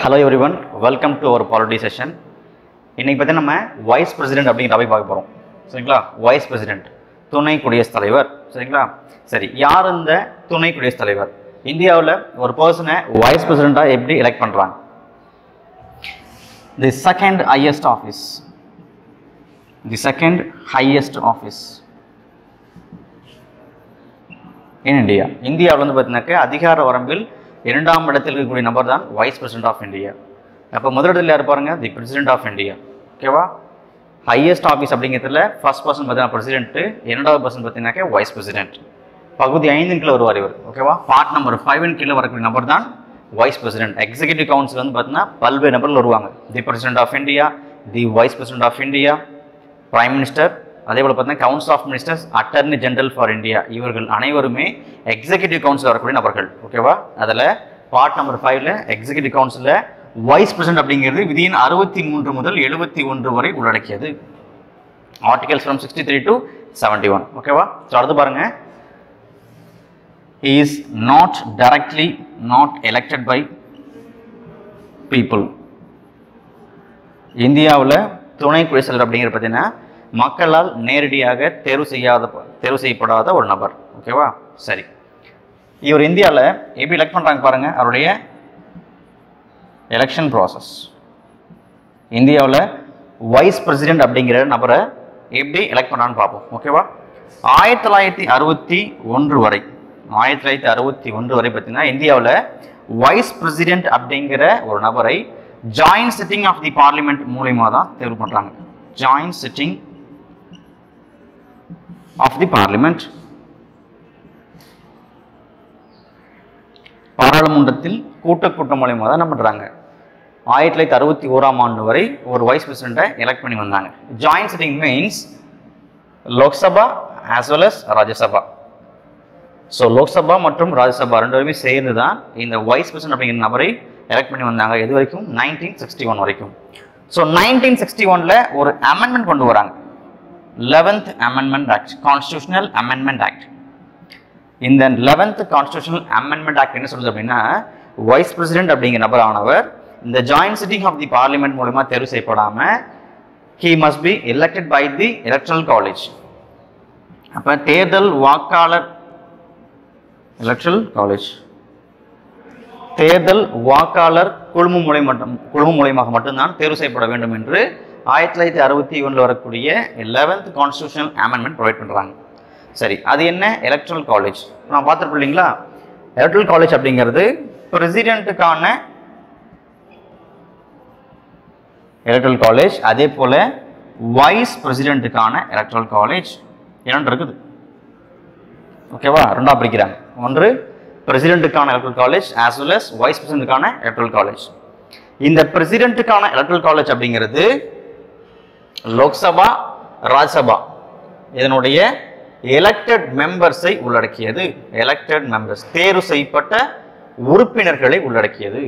Hello everyone, welcome to our polity session. இன்னைக்கு பத்தி நம்ம வைஸ் பிரசிடென்ட் அப்படிங்கிற டாபிக் பார்க்க போறோம். சரிங்களா? வைஸ் பிரசிடென்ட் துணை குடியரசுத் தலைவர். சரிங்களா? சரி, யார் இந்த துணை குடியரசுத் தலைவர்? இந்தியாவில் ஒரு பர்சனை வைஸ் பிரசிடென்ட்டா எப்படி எலெக்ட் பண்றாங்க? The second highest office in India. இந்தியாவில் வந்து பார்த்தீங்கன்னாக்க அதிகார வரம்பில் இரண்டாம் இடத்தில் இருக்கக்கூடிய நபர் தான் வைஸ் பிரசிடென்ட் ஆஃப் இந்தியா. அப்போ முதலிடத்தில் யார் பாருங்க? The president of India. ஓகேவா? ஹையஸ்ட் ஆஃபீஸ் அப்படிங்கிறதுல ஃபர்ஸ்ட் பர்சன் பார்த்தீங்கன்னா பிரசிடென்ட், இரண்டாவது பர்சன் பார்த்தீங்கன்னாக்க வைஸ் பிரசிடென்ட். பகுதி 5 கீழே வருவார் இவர். ஓகேவா? பார்ட் நம்பர் 5 கீழே வரக்கூடிய நபர் தான் வைஸ் பிரசிடென்ட். எக்ஸிகூட்டிவ் கவுன்சில் வந்து பார்த்தீங்கன்னா பல்வேறு நபர்கள் வருவாங்க. The president of India, the vice president of India, prime minister, அதே போல் பார்த்தீங்கன்னா council of ministers, attorney general for India. இவர்கள் அனைவருமே எக்ஸிகூட்டிவ் கவுன்சில் வரக்கூடிய நபர்கள். ஓகேவா? அதில் பார்ட் நம்பர் 5 எக்ஸிகூட்டிவ் கவுன்சிலில் வைஸ் பிரசிடென்ட் அப்படிங்கிறது விதியின் 63 முதல் 71 வரை உள்ளடக்கியது. Articles from 63 to 71. ஓகேவா? ஸோ அடுத்து பாருங்க, he is not directly elected by people. இந்தியாவில் துணை குடியரசுத் தலைவர் அப்படிங்கிற பார்த்தீங்கன்னா மக்களால் நேரடியாக தேர்வு செய்யப்படாத ஒரு நபர். ஓகேவா? சரி, இவர் இந்தியாவில் எப்படி எலெக்ட் பண்ணுறாங்க பாருங்க. அவருடைய எலெக்ஷன் ப்ராசஸ். இந்தியாவில் வைஸ் பிரசிடென்ட் அப்படிங்கிற நபரை எப்படி எலெக்ட் பண்ணான்னு பார்ப்போம். ஓகேவா? 1961 வரை பார்த்தீங்கன்னா இந்தியாவில் வைஸ் பிரசிடென்ட் அப்படிங்கிற ஒரு நபரை joint sitting of the parliament மூலமா தான் தேர்வு பண்ணுறாங்க. Joint sitting of the parliament, பாராளுமன்றத்தில் கூட்டம் மூலமா தான் என்ன பண்ணுறாங்க. 1961 வரை ஒரு வைஸ் பிரசிடென்ட்டை எலெக்ட் பண்ணி வந்தாங்க. Joint sitting means Lok Sabha as well as Rajya Sabha. So Lok Sabha மற்றும் ராஜ்யசபா ரெண்டுமே சேர்ந்து தான் இந்த வைஸ் பிரசிடென்ட் அப்படிங்கிற நபரை எலெக்ட் பண்ணி வந்தாங்க. எது வரைக்கும்? 1961 வரைக்கும். ஸோ 1961 ஒரு அமெண்ட்மெண்ட் கொண்டு வராங்க. 11th Amendment Act, Constitutional Amendment Act. இந்த 11th Constitutional Amendment Act என்ன சொல்லுது அப்படின்னா, வைஸ் பிரசிடென்ட் அப்படிங்கிற நபர் ஆனவர் இந்த joint sitting of the parliament மூலமா தேர்வு செய்யப்படாம he must be elected by the electoral college. அப்ப தேர்தல் வாக்காளர் குழும மூலமாக மட்டும்தான் தேர்வு செய்யப்பட வேண்டும் என்று 1961 வரக்கூடிய 11th Constitutional Amendment ப்ரொவைட் பண்றாங்க. சரி, அது என்ன? Electoral college. நான் பார்த்துருப்போம் இல்லைங்களா? எலக்ட்ரல் காலேஜ் அப்படிங்கிறது பிரசிடென்ட்டுக்கான எலக்ட்ரல் காலேஜ், அதே போல வைஸ் பிரசிடென்ட்டுக்கான எலக்ட்ரல் காலேஜ் இரண்டு இருக்குது. ஓகேவா? ரெண்டா பிரிக்கிறாங்க. ஒன்று பிரசிடென்ட்டுக்கான electoral college as well as vice பிரசிடென்ட்டுக்கான எலக்ட்ரல் காலேஜ். இந்த பிரசிடென்ட்டுக்கான எலக்ட்ரல் காலேஜ் அப்படிங்கிறது லோக்சபா, ராஜ்யசபா இதனுடைய எலெக்டட் மெம்பர்ஸை உள்ளடக்கியது. எலெக்டட் மெம்பர்ஸ், தேர்வு செய்யப்பட்ட உறுப்பினர்களை உள்ளடக்கியது.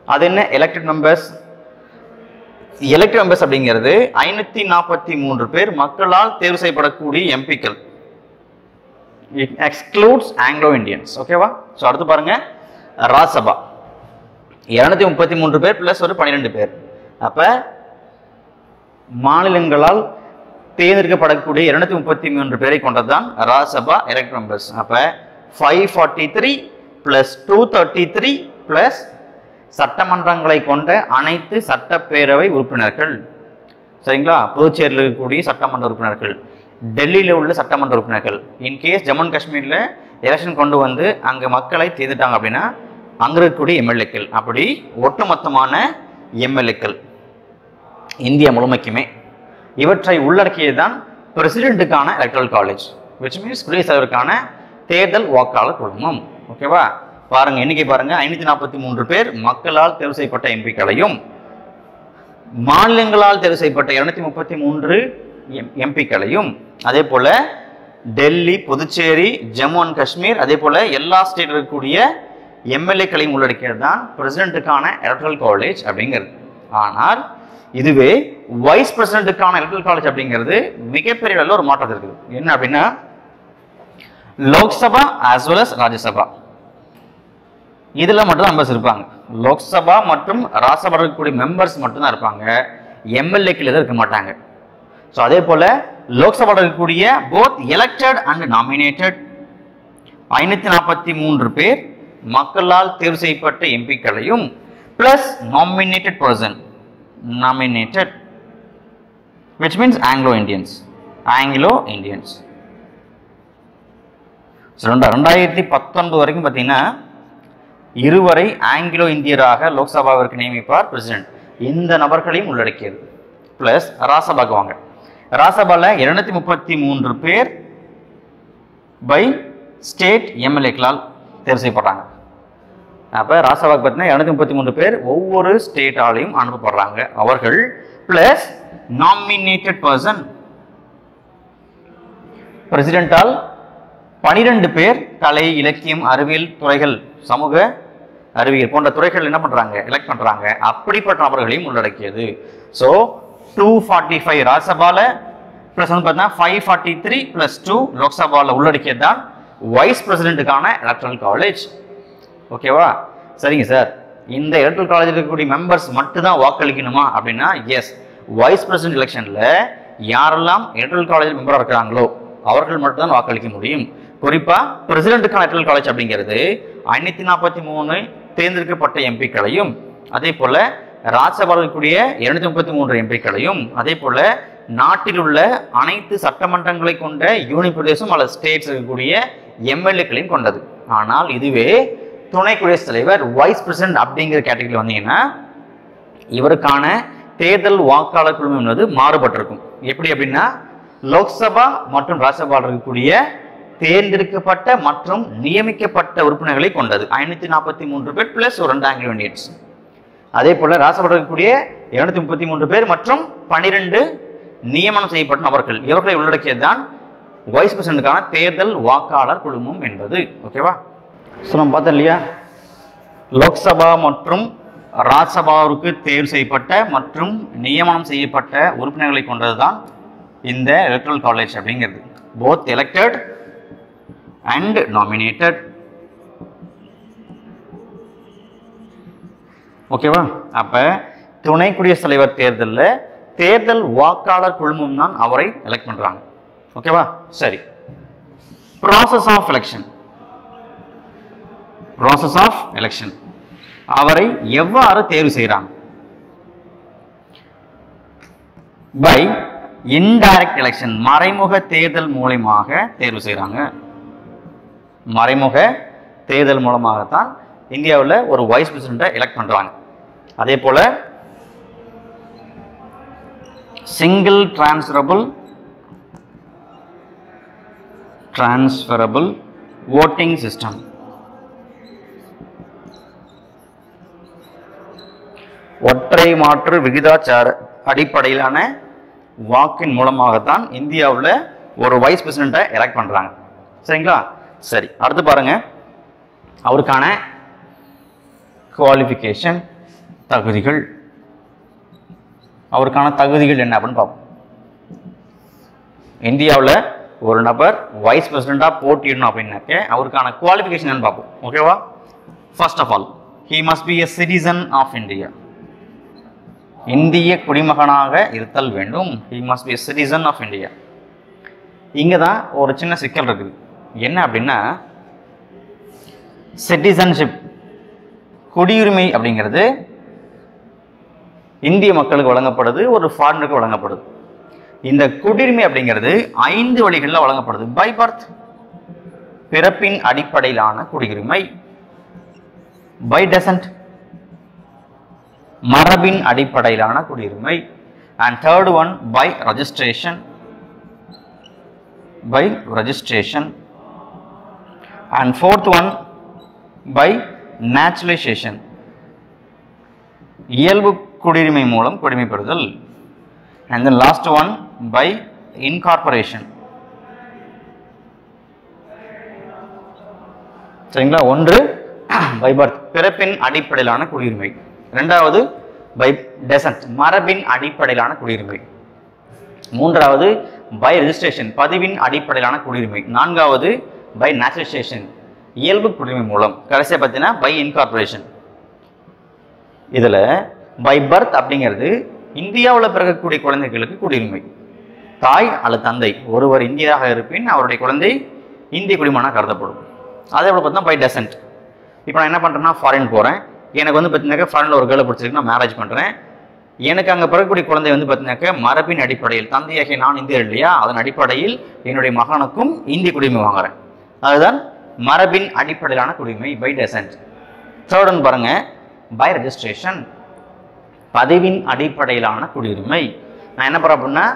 அது என்ன எலெக்டட் மெம்பர்ஸ்? எலெக்டட் மெம்பர்ஸ் அப்படிங்கிறது 543 பேர் மக்களால் தேர்வு செய்யப்படக்கூடிய எம்பிக்கள். It excludes Anglo Indians. ஓகேவா? ஸோ அடுத்து பாருங்க, ராஜ்யசபா 233 பேர் பிளஸ் ஒரு 12 பேர். அப்ப மாநிலங்களால் தேர்ந்தெடுக்கப்படக்கூடிய 233 பேரை கொண்டதுதான் ராஜ்யசபா எலெக்டட் மெம்பர்ஸ். அப்ப 543 பிளஸ் 233 பிளஸ் சட்டமன்றங்களை கொண்ட அனைத்து சட்டப்பேரவை உறுப்பினர்கள். சரிங்களா? புதுச்சேரியில் இருக்கக்கூடிய சட்டமன்ற உறுப்பினர்கள், டெல்லியில் உள்ள சட்டமன்ற உறுப்பினர்கள், இன்கேஸ் ஜம்மு அண்ட் காஷ்மீரில் எலெக்ஷன் கொண்டு வந்து அங்கே மக்களை தேர்ந்துட்டாங்க அப்படின்னா அங்கே இருக்கக்கூடிய எம்எல்ஏக்கள், அப்படி ஒட்டுமொத்தமான எம்எல்ஏக்கள் இந்தியா முழுமைக்குமே இவற்றை உள்ளடக்கியது தான் பிரசிடென்ட்டுக்கான எலக்ட்ரல் காலேஜ், விச் மீன்ஸ் குடியரசுத் தலைவருக்கான தேர்தல் வாக்காளர் குழுமம். ஓகேவா? பாருங்க, எண்ணிக்கை பாருங்க, 543 பேர் மக்களால் தேர்வு செய்யப்பட்ட எம்பிக்களையும் மாநிலங்களால் தேர்வு செய்யப்பட்ட 233 எம்பிக்களையும், அதே போல டெல்லி, புதுச்சேரி, ஜம்மு அண்ட் காஷ்மீர், அதே போல எல்லா ஸ்டேட்டில் இருக்கக்கூடிய எம்எல்ஏக்களையும் உள்ளடக்கியது தான் பிரசிடென்ட்டுக்கான எலக்ட்ரல் காலேஜ் அப்படிங்கிறது. ஆனால் இதுவே வைஸ் பிரசிடென்ட்டுக்கான எலக்ட்ரல் காலேஜ் அப்படிங்கிறது மிகப்பெரிய அளவில் ஒரு மாற்றம் இருக்குது. என்ன அப்படின்னா, Lok Sabha as well as Rajya Sabha இதுல மட்டும் தான் மெம்பர்ஸ் இருப்பாங்க. லோக்சபா மற்றும் ராஜ்யசபா இருக்கக்கூடிய மெம்பர்ஸ் மட்டும் தான் இருப்பாங்க. எம்எல்ஏக்கள் எதுவும் இருக்க மாட்டாங்க. ஸோ அதே போல லோக்சபா இருக்கக்கூடிய போத் எலெக்டட் அண்ட் நாமினேட்டட் 543 பேர் மக்களால் தேர்வு செய்யப்பட்ட எம்பிக்களையும் plus nominated person nominated which means Anglo Indians. So 2019 வரைக்கும் பார்த்தீங்கன்னா இருவரை ஆங்கிலோ இந்தியராக லோக்சபாவிற்கு நியமிப்பார் பிரசிடென்ட். இந்த நபர்களையும் உள்ளடக்கியது. பிளஸ் ராஜ்யசபாக்கு வாங்க. ராஜ்யசபால 233 பேர் பை ஸ்டேட் எம்எல்ஏக்களால் தேர்வு செய்யப்படுறாங்க. அப்போ ராஜ்யசபாக்கு பார்த்தீங்கன்னா 233 பேர் ஒவ்வொரு ஸ்டேட்டாலையும் அனுப்பப்படுறாங்க. அவர்கள் பிளஸ் நாமினேட்டட் பர்சன் பிரசிடென்டால் 12 பேர் கலை, இலக்கியம், அறிவியல் துறைகள், சமூக அறிவியல் போன்ற துறைகள் என்ன பண்றாங்க, எலெக்ட் பண்றாங்க. அப்படிப்பட்ட நபர்களையும் உள்ளடக்கியது. ஸோ 245 ராஜ்யசபால பிளஸ் வந்து பார்த்தீங்கன்னா 543 பிளஸ் 2 லோக்சபால உள்ளடக்கியது தான் வைஸ் பிரசிடென்ட்டுக்கான எலக்ட்ரல் காலேஜ். ஓகேவா? சரிங்க சார், இந்த எலக்ட்ரல் காலேஜில் இருக்கக்கூடிய மெம்பர்ஸ் மட்டும் தான் வாக்களிக்கணுமா அப்படின்னா எஸ். வைஸ் பிரசிடென்ட் எலெக்ஷன்ல யாரெல்லாம் எலக்ட்ரல் காலேஜ் மெம்பராக இருக்கிறாங்களோ அவர்கள் மட்டும் தான் வாக்களிக்க முடியும். குறிப்பா பிரசிடென்ட்டுக்கான எலக்ட்ரல் காலேஜ் அப்படிங்கிறது 543 தேர்ந்தெடுக்கப்பட்ட எம்பிக்களையும், அதே போல ராஜ்யசபாவில் இருக்கக்கூடிய 233 எம்பிக்களையும், அதே போல நாட்டில் உள்ள அனைத்து சட்டமன்றங்களை கொண்ட யூனியன் பிரதேசம் அல்லது ஸ்டேட்ஸ் இருக்கக்கூடிய எம்எல்ஏக்களையும் கொண்டது. ஆனால் இதுவே துணை குடியரசுத் தலைவர் வைஸ் பிரசிடென்ட் அப்படிங்கிற கேட்டகரி வந்தீங்கன்னா இவருக்கான தேர்தல் வாக்காளர் குழுமம் என்பது மாறுபட்டிருக்கும். எப்படி அப்படின்னா லோக்சபா மற்றும் ராஜ்யசபாவில் இருக்கக்கூடிய தேர்ந்தெடுக்கப்பட்ட மற்றும் நியமிக்கப்பட்ட உறுப்பினர்களை கொண்டது 543 பேர் பிளஸ் ஒரு 2 ஆங்கிலோ இந்தியன்ஸ். அதே போல ராஜ்யசபாவில் இருக்கக்கூடிய 233 பேர் மற்றும் 12 நியமனம் செய்யப்பட்ட நபர்கள், இவர்களை உள்ளடக்கியது தான் வைஸ் பிரசிடென்ட்டுக்கான தேர்தல் வாக்காளர் குழுமம் என்பது. ஓகேவா? ஸோ நம்ம பார்த்தோம் இல்லையா, லோக்சபா மற்றும் ராஜ்யசபாவிற்கு தேர்வு செய்யப்பட்ட மற்றும் நியமனம் செய்யப்பட்ட உறுப்பினர்களை கொண்டது தான் இந்த எலக்ட்ரல் காலேஜ் அப்படிங்கிறது. Both elected and nominated. ஓகேவா? அப்ப துணை குடியரசுத் தலைவர் தேர்தலில் தேர்தல் வாக்காளர் குழுமம் தான் அவரை எலெக்ட் பண்றாங்க. ஓகேவா? சரி, process of election. Process of election அவரை எவ்வாறு தேர்வு செய்யறாங்க? பை இன்டைரக்ட் எலெக்ஷன், மறைமுக தேர்தல் மூலமாக தேர்வு செய்யறாங்க. மறைமுக தேர்தல் மூலமாகத்தான் இந்தியாவில் ஒரு வைஸ் பிரசிடென்ட்டை எலெக்ட் பண்றாங்க. அதே போல சிங்கிள் டிரான்ஸ்ஃபரபிள் voting சிஸ்டம். ஒற்றை மாற்று விகிதாச்சார அடிப்படையிலான வாக்கின் மூலமாகத்தான் இந்தியாவில் ஒரு வைஸ் பிரசிடென்ட்டை எலெக்ட் பண்றாங்க. சரிங்களா? சரி, அடுத்து பாருங்க, அவருக்கான குவாலிஃபிகேஷன், தகுதிகள். அவருக்கான தகுதிகள் என்ன அப்படின்னு பார்ப்போம். இந்தியாவில் ஒரு நபர் வைஸ் பிரசிடென்ட்டா போட்டியிடணும் அப்படின்னாக்க அவருக்கான குவாலிஃபிகேஷன் என்னன்னு பார்ப்போம். ஓகேவா? First of all he must be a citizen of India. இந்திய குடிமகனாக இருத்தல் வேண்டும். he must be a citizen of India. இங்க தான் ஒரு சின்ன சிக்கல் இருக்குது. என்ன அப்படின்னா சிட்டிசன்ஷிப், குடியுரிமை அப்படிங்கிறது இந்திய மக்களுக்கு வழங்கப்படுது, ஒரு ஃபாரினருக்கு வழங்கப்படுது. இந்த குடியுரிமை அப்படிங்கிறது 5 வழிகளில் வழங்கப்படுது. பை பர்த், பிறப்பின் அடிப்படையிலான குடியுரிமை. பை டெசன்ட், மரபின் அடிப்படையிலான குடியுரிமை. And third one by registration. By registration. And fourth one by naturalisation, இயல்பு குடியுரிமை மூலம் குடிமை பெறுதல். And then last one by incorporation. சரிங்களா? ஒன்று பை பர்த், பிறப்பின் அடிப்படையிலான குடியுரிமை. இரண்டாவது பை டெசன்ட், மரபின் அடிப்படையிலான குடியுரிமை. மூன்றாவது பை ரெஜிஸ்ட்ரேஷன், பதிவின் அடிப்படையிலான குடியுரிமை. நான்காவது பை நேச்சுரலைசேஷன், இயல்பு குடிமை மூலம். கடைசியாக பார்த்தீங்கன்னா பை இன்கார்பரேஷன். இதில் பை பர்த் அப்படிங்கிறது இந்தியாவில் பிறக்கக்கூடிய குழந்தைகளுக்கு குடியுரிமை. தாய் அல்லது தந்தை ஒருவர் இந்தியராக இருப்பின் அவருடைய குழந்தை இந்திய குடிமகனாக கருதப்படும். அதே போல் பார்த்தீங்கன்னா பை டெசன்ட். இப்போ நான் என்ன பண்ணுறேன்னா ஃபாரின் போகிறேன், எனக்கு வந்து பார்த்தீங்கன்னாக்கா ஃபாரினில் ஒரு கேர்ளை பிடிச்சிருக்கு, நான் மேரேஜ் பண்ணுறேன். எனக்கு அங்கே பிறக்கக்கூடிய குழந்தை வந்து பார்த்தீங்கன்னாக்கா மரபின் அடிப்படையில், தந்தையாகிய நான் இந்தியர் இல்லையா, அதன் அடிப்படையில் என்னுடைய மகனுக்கும் இந்திய குடியுரிமை வாங்குறேன். அதுதான் மரபின் அடிப்படையிலான குடியுரிமை பை டெசன்ட். தேர்டுன்னு பாருங்க பை ரெஜிஸ்ட்ரேஷன், பதிவின் அடிப்படையிலான குடியுரிமை. நான் என்ன பண்ணுறேன் அப்படின்னா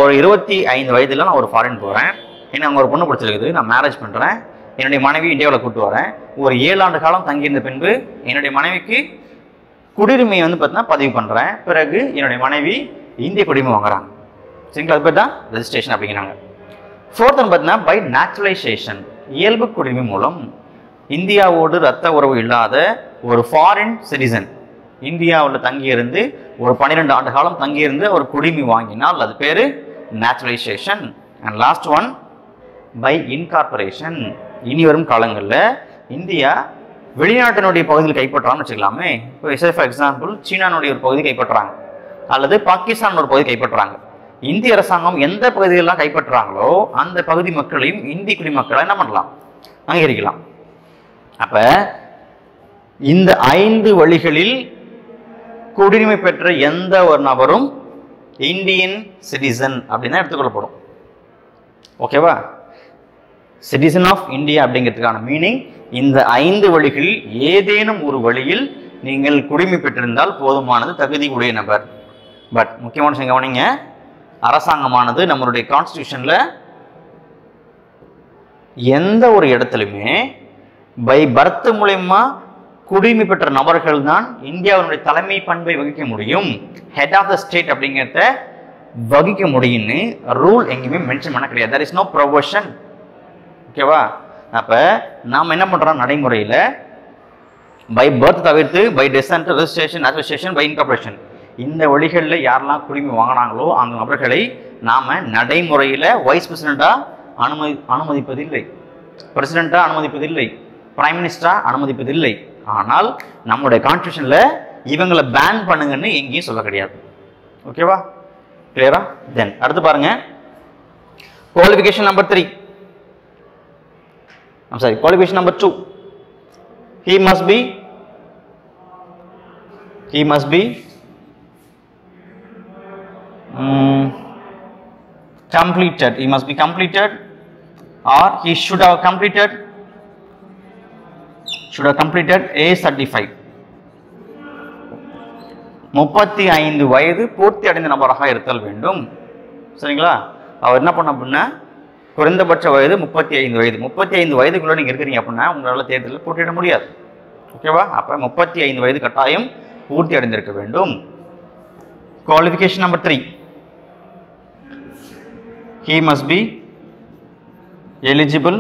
ஒரு 25 வயதில் நான் ஒரு ஃபாரின் போகிறேன், எனக்கு அங்கே ஒரு பொண்ணு பிடிச்சிருக்குது, நான் மேரேஜ் பண்ணுறேன், என்னுடைய மனைவி இந்தியாவில் கூப்பிட்டு வரேன். ஒரு 7 ஆண்டு காலம் தங்கியிருந்த பின்பு என்னுடைய மனைவிக்கு குடியுரிமையை வந்து பார்த்தீங்கன்னா பதிவு பண்ணுறேன். பிறகு என்னுடைய மனைவி இந்திய குடியுரிமை வாங்குறாங்க. சரிங்களா? அது பேர் தான் ரெஜிஸ்ட்ரேஷன் அப்படிங்கிறாங்க. ஃபோர்த் பார்த்தீங்கன்னா பை நேச்சுரலைசேஷன், இயல்பு குடியுரிமை மூலம். இந்தியாவோடு இரத்த உறவு இல்லாத ஒரு ஃபாரின் சிட்டிசன் இந்தியாவில் தங்கியிருந்து ஒரு 12 ஆண்டு காலம் தங்கியிருந்து ஒரு குடியுரிமை வாங்கினால் அது பேர் naturalisation. And last one by incorporation. இனி வரும் காலங்களில் இந்தியா வெளிநாட்டினுடைய பகுதியில் கைப்பற்றான்னு வச்சுக்கலாமே. இப்போ ஃபார் எக்ஸாம்பிள் சீனானுடைய ஒரு பகுதி கைப்பற்றுறாங்க அல்லது பாகிஸ்தான் ஒரு பகுதி கைப்பற்றுறாங்க. இந்திய அரசாங்கம் எந்த பகுதிகளெல்லாம் கைப்பற்றுறாங்களோ அந்த பகுதி மக்களையும் இந்திய குடிமக்களை என்ன பண்ணலாம், அங்கீகரிக்கலாம். அப்ப இந்த 5 வழிகளில் குடியுரிமை பெற்ற எந்த ஒரு நபரும் இந்தியன் சிட்டிசன் அப்படின்னு எடுத்துக்கொள்ளப்படும். ஓகேவா? சிட்டிசன் ஆஃப் இந்தியா அப்படிங்கிறதுக்கான மீனிங் இந்த 5 வழிகளில் ஏதேனும் ஒரு வழியில் நீங்கள் குடியுரிமை பெற்றிருந்தால் போதுமானது, தகுதி உடைய நபர். பட் முக்கியமான விஷயம் கவனிங்க, அரசாங்கமானது நம்மளுடைய கான்ஸ்டிடியூஷன்ல எந்த ஒரு இடத்துலையுமே பை பர்த் மூலமா குடியுரிமை பெற்ற நபர்கள் தான் இந்தியாவுடைய தலைமை பண்பை வகிக்க முடியும், ஹெட் ஆஃப் த ஸ்டேட் அப்படிங்கிறத வகிக்க முடியும்னு ரூல் எங்கேயுமே மென்ஷன் பண்ண கிடையாது. There is no provision. ஓகேவா? அப்ப நாம் என்ன பண்றோம், நடைமுறையில் பை பர்த் தவிர்த்து by descent, registration, naturalisation, by incorporation இந்த வழிகளில் யாரெல்லாம் குடியுரிமை வாங்கினாங்களோ அந்த நபர்களை நாம நடைமுறையில் வைஸ் பிரசிடென்டா அனுமதிப்பதில்லை, பிரசிடென்டா அனுமதிப்பதில்லை, பிரைம் மினிஸ்டரா அனுமதிப்பதில்லை. ஆனால் நம்முடைய கான்ஸ்டிடியூஷன்ல இவங்களை பேன் பண்ணுங்கன்னு எங்கேயும் சொல்ல கிடையாது. ஓகேவா? கிளியரா? தென் அடுத்து பாருங்க qualification number 3. qualification number 2. He must be completed. He must be completed or he should have completed age 35. 35 வயது பூர்த்தி அடைந்த நபராக இருத்தல் வேண்டும். சரிங்களா? அவர் என்ன பண்ண அப்படின்னா குறைந்தபட்ச வயது 35 வயது. 35 வயதுக்குள்ள நீங்க இருக்கிறீங்க அப்படின்னா உங்களால் தேர்தலில் போட்டியிட முடியாது. ஓகேவா? அப்ப 35 வயது கட்டாயம் பூர்த்தி அடைந்திருக்க வேண்டும். Qualification number 3. He must be eligible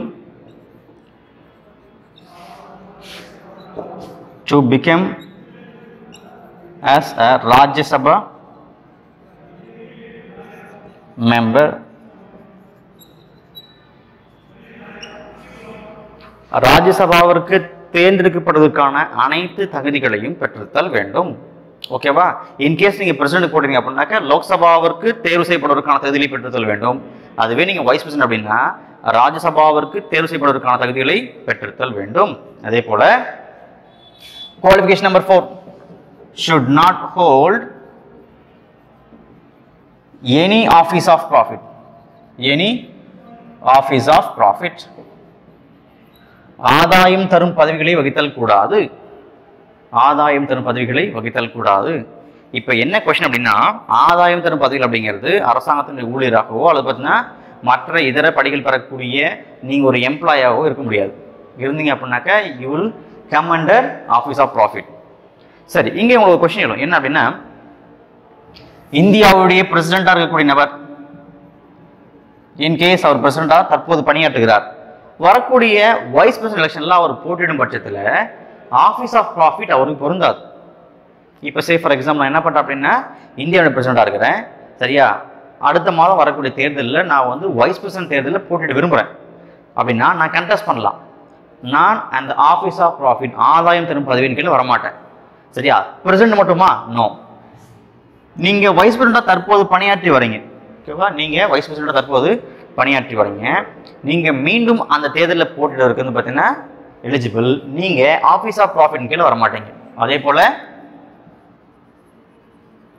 to become as a Rajya Sabha member. ராஜ்யசபாவிற்கு தேர்ந்தெடுக்கப்படுவதற்கான அனைத்து தகுதிகளையும் பெற்றிருத்தல் வேண்டும். ஓகேவா? இன்கேஸ் நீங்க பிரசிடென்ட் போடுறீங்க அப்படின்னாக்க லோக்சபாவிற்கு தேர்வு செய்யப்படுவதற்கான தகுதிகளை பெற்றிருத்தல் வேண்டும். அதுவே நீங்க வைஸ் பிரசிடென்ட் அப்படின்னா ராஜ்யசபாவிற்கு தேர்வு செய்யப்படுவதற்கான தகுதிகளை பெற்றிருத்தல் வேண்டும். அதே போல qualification number 4. should not hold any office of profit. ஆதாயம் தரும் பதவிகளை வகித்தல் கூடாது. இப்ப என்ன क्वेश्चन அப்படின்னா ஆதாயம் தரும் பதவிகள் அப்படிங்கிறது அரசாங்கத்தின் ஊழியராகவோ அல்லது பார்த்தீங்கன்னா மற்ற இதர படிகள் பெறக்கூடிய நீங்க ஒரு எம்ப்ளாயாவோ இருக்க முடியாது. இருந்தீங்க அப்படின்னாக்க you will come under office of profit. சரி, இங்க உங்களுக்கு क्वेश्चन எழும் என்ன அப்படின்னா இந்தியாவுடைய பிரசிடென்டா இருக்கக்கூடிய நபர் இன்கேஸ் அவர் பிரசிடென்டா தற்போது பணியாற்றுகிறார், வரக்கூடிய வைஸ் பிரசிடென்ட் எலெக்ஷன்ல அவர் போட்டியிடும் பட்சத்தில் ஆஃபீஸ் ஆஃப் ப்ராஃபிட் அவருக்கு பொருந்தாது. இப்போ சே ஃபார் எக்ஸாம்பிள் நான் என்ன பண்ணுறேன் அப்படின்னா இந்தியாவோட பிரசிடென்டாக இருக்கிறேன், சரியா? அடுத்த மாதம் வரக்கூடிய தேர்தலில் நான் வந்து வைஸ் பிரசிடென்ட் தேர்தலில் போட்டியிட விரும்புகிறேன். அப்படின்னா நான் கண்டெஸ்ட் பண்ணலாம். நான் அந்த ஆஃபீஸ் ஆஃப் ப்ராஃபிட் ஆதாயம் தரும் பதவியின் கீழே வரமாட்டேன். சரியா? பிரசிடென்ட் மட்டுமா? நோ. நீங்க வைஸ் பிரசிடென்டா தற்போது பணியாற்றி வரீங்க. ஓகேவா? நீங்க வைஸ் பிரசிடென்டா தற்போது பணியாற்றி வரீங்க. நீங்க மீண்டும் அந்த தேர்தலில் போட்டியிடறதுக்கு வந்து பார்த்தீங்கன்னா எலிஜிபிள். நீங்க ஆஃபீஸ் ஆஃப் ப்ராஃபிட் கீழே வரமாட்டீங்க. அதே போல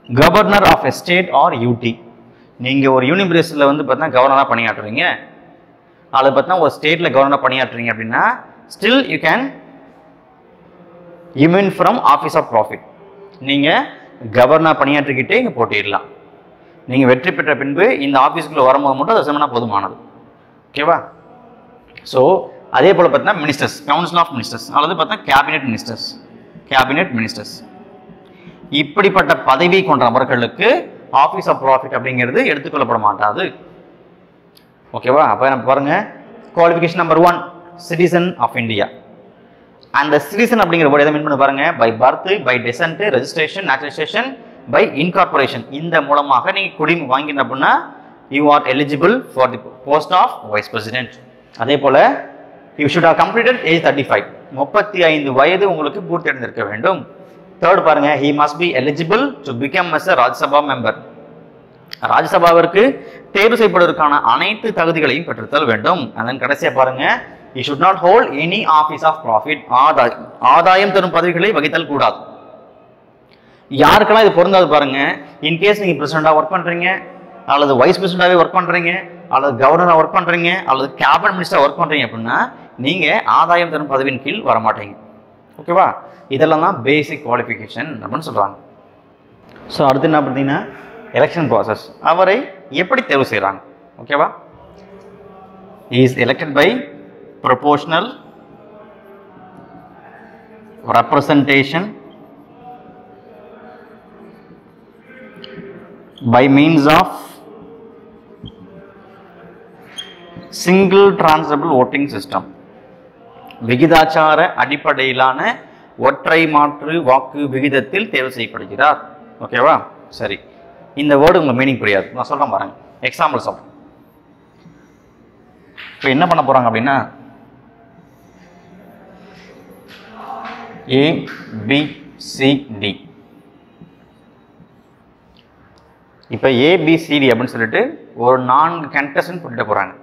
governor of a state or UT, நீங்க ஒரு யூனிவர்சிட்டியில் வந்து பார்த்தீங்கன்னா கவர்னராக பணியாற்றுறீங்க, அது பார்த்தீங்கன்னா ஒரு ஸ்டேட்ல கவர்னராக பணியாற்றுறீங்க அப்படின்னா still you can immune from office of profit. நீங்க கவர்னர் பணியாற்றிக்கிட்டே இங்கே போட்டியிடலாம். நீங்கள் வெற்றி பெற்ற பின்பு இந்த ஆஃபீஸுக்குள்ள வரும்போது மட்டும் அது செமனா போதுமானது. ஓகேவா? ஸோ அதே போல் பார்த்தீங்கன்னா மினிஸ்டர்ஸ், கவுன்சில் ஆஃப் மினிஸ்டர்ஸ் அல்லது பார்த்தீங்கன்னா கேபினெட் மினிஸ்டர்ஸ், கேபினெட் மினிஸ்டர்ஸ், இப்படிப்பட்ட பதவி கொண்ட நபர்களுக்கு ஆஃபீஸ் ஆஃப் ப்ராஃபிட் அப்படிங்கிறது எடுத்துக்கொள்ளப்பட மாட்டாது. ஓகேவா? அப்போ நம்ம பாருங்க, qualification number 1 citizen of India. அந்த சிட்டிசன் அப்படிங்கிற வேர்ட் எதை மீன் பண்ணி பாருங்க, by birth, by descent, registration, naturalisation, by incorporation. இந்த மூலமாக நீங்க குடிமை வாங்கின அப்படின்னா you are eligible for the post of vice president. அதே போல you should have completed age 35, 35 வயது உங்களுக்கு பூர்த்தி அடைந்திருக்க வேண்டும். தேர்ட் பாருங்க, he must be eligible to become as a Rajya Sabha member. ராஜ்யசபாவிற்கு தேர்வு செய்யப்படுவதற்கான அனைத்து தகுதிகளையும் பெற்றிருத்தல் வேண்டும். அதன் கடைசியா பாருங்க, he should not hold any office of profit, ஆதாயம் தரும் பதவிகளை வகித்தல் கூடாது. யாருக்கெல்லாம் இது பொருந்தாது பாருங்க, இன்கேஸ் நீங்க பிரசிடண்டா ஒர்க் பண்றீங்க, அல்லது வைஸ் பிரசிடண்டாவே ஒர்க் பண்றீங்க, அல்லது கவர்னரா ஒர்க் பண்றீங்க, அல்லது கேபினட் மினிஸ்டரா ஒர்க் பண்றீங்க அப்படின்னா நீங்க ஆதாயம் தரும் பதவியின் கீழ் வரமாட்டீங்க. ஓகேவா? இதெல்லாம் தான் பேசிக் குவாலிஃபிகேஷன் அப்படின்னு சொல்றாங்க. ஸோ அடுத்து என்ன பார்த்தீங்கன்னா எலெக்ஷன் ப்ராசஸ். அவரை எப்படி தேர்வு செய்கிறாங்க? ஓகேவா? Is elected by proportional representation by means of single transferable voting system. விகிதாச்சார அடிப்படையிலான ஒற்றை மாற்று வாக்கு விகிதத்தில் தேர்வு செய்யப்படுகிறார். ஓகேவா? சரி, இந்த வேர்டு உங்களுக்கு மீனிங் புரியாது, நான் சொல்றேன் பாருங்க. எக்ஸாம்பிள் சொல்றேன். இப்போ என்ன பண்ண போறாங்க அப்படின்னா A B C D. இப்போ ஏபிசிடி அப்படின்னு சொல்லிட்டு ஒரு 4 கண்டஸ்டன்ட் போட்டிட போறாங்க.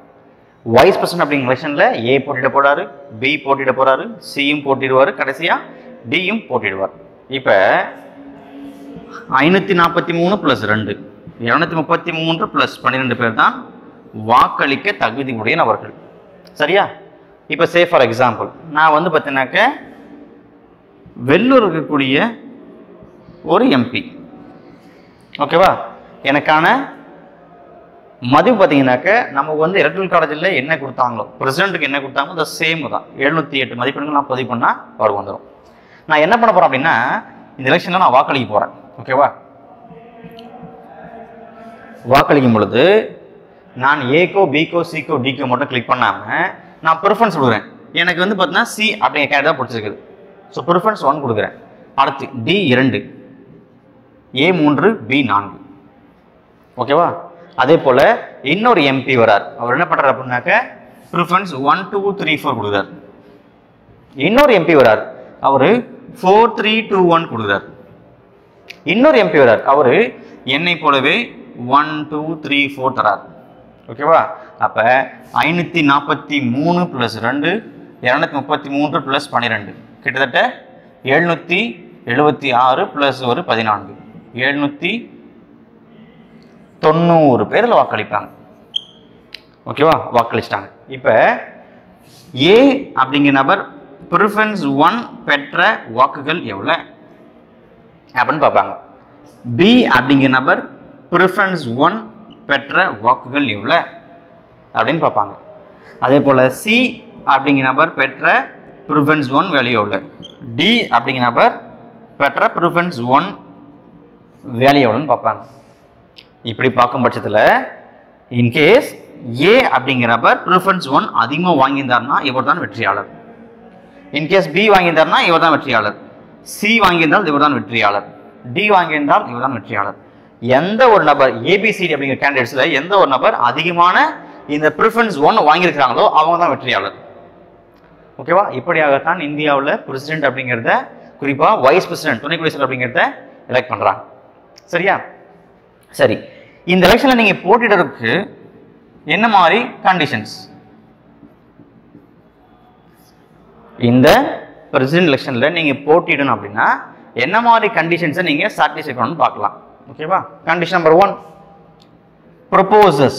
வைஸ் பிரசிடென்ட் அப்படிங்கிற எலெக்ஷன்ல ஏ போட்டிட போறாரு, பி போட்டிட போறாரு, சியும் போட்டிடுவாரு, கடைசியா டியும் போட்டிடுவார். இப்போ 543 + 2 233 + 12 பேர் தான் வாக்களிக்க தகுதி உடைய நபர்கள். சரியா? இப்போ சே ஃபார் எக்ஸாம்பிள், நான் வந்து பார்த்தீங்கன்னாக்க வெள்ளூர் இருக்கக்கூடிய ஒரு எம்பி. ஓகேவா? எனக்கான மதிப்பு பார்த்தீங்கன்னாக்க நமக்கு வந்து எலக்ட்ரல் காலேஜில் என்ன கொடுத்தாங்களோ, பிரசிடென்ட்டுக்கு என்ன கொடுத்தாங்களோ அந்த சேம் தான். 708 மதிப்பெண்கள் நான் பதிவு பண்ணால் அவருக்கு வந்துடும். நான் என்ன பண்ண போகிறேன் அப்படின்னா இந்த எலெக்ஷனில் நான் வாக்களிக்க போகிறேன். ஓகேவா? வாக்களிக்கும் பொழுது நான் ஏக்கோ பிக்கோ சிக்கோ டிக்கோ மட்டும் கிளிக் பண்ணாமல் நான் ப்ரிஃபரன்ஸ் கொடுக்குறேன். எனக்கு வந்து பார்த்தீங்கன்னா சி அப்படிங்கிற கேரக்டர் பிடிச்சிருக்குது. ஸோ ப்ரிஃபரன்ஸ் 1 கொடுக்குறேன். அடுத்து D2, A3, B4. ஓகேவா? அதே போல இன்னொரு எம்பி வரார். அவர் என்ன பண்றாரு அப்படின்னாக்க ப்ரிஃபரன்ஸ் 1 2 3 4 கொடுக்குறார். இன்னொரு எம்பி வரார், அவரு 4 3 2 1 கொடுக்குறார். இன்னொரு எம்பி வரார், அவரு என்னை போலவே 1 2 3 4 தரார். ஓகேவா? அப்ப 543 + 2 233 + 12 கிட்டத்தட்ட 776 + ஒரு 14 790 பேரில் வாக்களிப்பாங்க. ஓகேவா? வாக்களிச்சிட்டாங்க. இப்போ ஏ அப்படிங்கிற நபர் ப்ரிஃபரன்ஸ் 1 பெற்ற வாக்குகள் எவ்வளோ அப்படின்னு பார்ப்பாங்க. பி அப்படிங்கிற நபர் ப்ரிஃபரன்ஸ் 1 பெற்ற வாக்குகள் எவ்வளோ அப்படின்னு பார்ப்பாங்க. அதே போல் சி அப்படிங்கிற நபர் பெற்ற ப்ரிஃபரன்ஸ் 1 வேல்யூ எவ்வளோ, டி அப்படிங்கிற நபர் பெற்ற ப்ரிஃபரன்ஸ் 1 வேல்யூ எவ்வளோன்னு பார்ப்பாங்க. இப்படி பார்க்கும் பட்சத்தில் இன்கேஸ் ஏ அப்படிங்கிற நபர் ப்ரிஃபரன்ஸ் 1 அதிகமாக வாங்கியிருந்தார்னா இவர் தான் வெற்றியாளர். இன்கேஸ் பி வாங்கியிருந்தார்னா இவர் தான் வெற்றியாளர், சி வாங்கியிருந்தால் இவர் தான் வெற்றியாளர், டி வாங்கியிருந்தால் இவர் தான் வெற்றியாளர். எந்த ஒரு நபர் ஏபிசிடி அப்படிங்கிற கேண்டிடேட்ஸில் எந்த ஒரு நபர் அதிகமான இந்த ப்ரிஃபரன்ஸ் 1 வாங்கியிருக்கிறாங்களோ அவங்க தான் வெற்றியாளர். ஓகேவா? இப்படியாகத்தான் இந்தியாவில் பிரசிடென்ட் அப்படிங்கிறத, குறிப்பாக வைஸ் பிரசிடென்ட் துணை குடியரசுத் அப்படிங்கிறத எலெக்ட் பண்ணுறாங்க. சரியா? சரி, இந்த எலெக்ஷனில் நீங்கள் போட்டியிடறதுக்கு என்ன மாதிரி கண்டிஷன்ஸ்? இந்த பிரசிடென்ட் எலெக்ஷனில் நீங்கள் போட்டியிடணும் அப்படின்னா என்ன மாதிரி கண்டிஷன்ஸை நீங்கள் சாட்டிஸ்ஃபை பண்ணணும்னு பார்க்கலாம். ஓகேவா? Condition number 1, proposes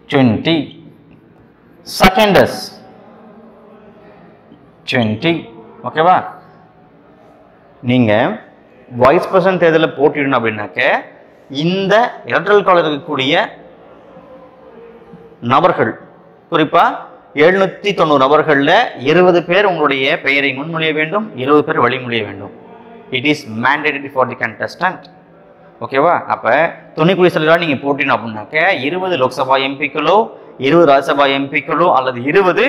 20, seconders 20. ஓகேவா? நீங்கள் வைஸ் பிரசிடென்ட் தேர்தலில் போட்டியிடணும் அப்படின்னாக்க இந்த எலக்ட்ரல் காலேஜில் இருக்கக்கூடிய நபர்கள், குறிப்பாக 790 நபர்களில் 20 பேர் உங்களுடைய பெயரை முன்மொழிய வேண்டும், 20 பேர் வழிமொழிய வேண்டும். It is mandatory for the contestant. ஓகேவா? அப்போ துணை குடியரசுத் தலைவராக நீங்கள் போட்டினோம் அப்படின்னாக்க 20 லோக்சபா எம்பிக்களோ 20 ராஜ்யசபா எம்பிக்களோ அல்லது 20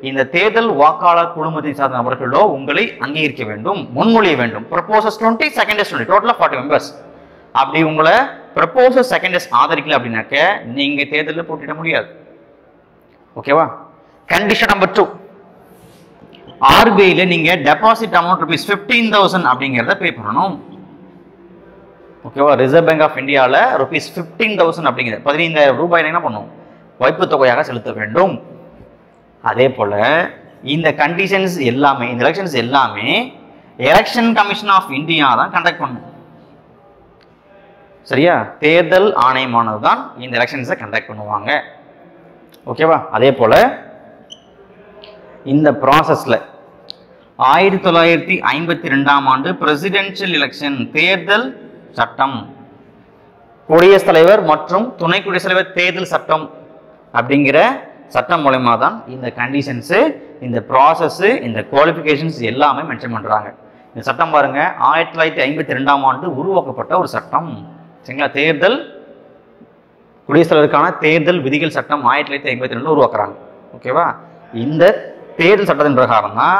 இந்த தேர்தல் வாக்காளர் குழுமத்தை சார்ந்த நபர்களோ உங்களை அங்கீகரிக்க வேண்டும், முன்மொழிய வேண்டும். ப்ரொபோசஸ் 20, செகண்டர்ஸ் 20, டோட்டலாக 40 மெம்பர்ஸ். அப்படி உங்களை ப்ரொபோசஸ் செகண்டர்ஸ் ஆதரிக்கல அப்படின்னாக்க நீங்கள் தேர்தலில் போட்டியிட முடியாது. ஓகேவா? கண்டிஷன் நம்பர் 2, ஆர்பிஐல நீங்க டெபாசிட் அமௌண்ட் ₹15,000 அப்படிங்கிறத பே பண்ணணும். ஓகேவா? ரிசர்வ் பேங்க் ஆஃப் இந்தியாவில் ₹15,000 அப்படிங்கிறது 15,000 ரூபாய் என்ன பண்ணும்? வைப்பு தொகையாக செலுத்த வேண்டும். அதே போல இந்த கண்டிஷன்ஸ் எல்லாமே, இந்த எலெக்ஷன்ஸ் எல்லாமே எலெக்ஷன் கமிஷன் ஆஃப் இந்தியா தான் கண்டக்ட் பண்ணும். சரியா? தேர்தல் ஆணையமானது தான் இந்த எலெக்ஷன்ஸை கண்டக்ட் பண்ணுவாங்க. ஓகேவா? அதே போல இந்த ப்ராசஸில் 1952ஆம் ஆண்டு பிரசிடென்ஷியல் எலெக்ஷன் தேர்தல் சட்டம், குடியரசுத் தலைவர் மற்றும் துணை குடியரசுத் தலைவர் தேர்தல் சட்டம் அப்படிங்கிற சட்டம் மூலமா தான் இந்த கண்டிஷன்ஸு, இந்த ப்ராசஸ்ஸு, இந்த குவாலிஃபிகேஷன்ஸ் எல்லாமே மென்ஷன் பண்ணுறாங்க. இந்த சட்டம் பாருங்க, 1952ஆம் ஆண்டு உருவாக்கப்பட்ட ஒரு சட்டம். சரிங்களா? தேர்தல் குடியரசுத் தலைவருக்கான தேர்தல் விதிகள் சட்டம் 1952 உருவாக்குறாங்க. ஓகேவா? இந்த தேர்தல் சட்டத்தின் பிரகாரம் தான்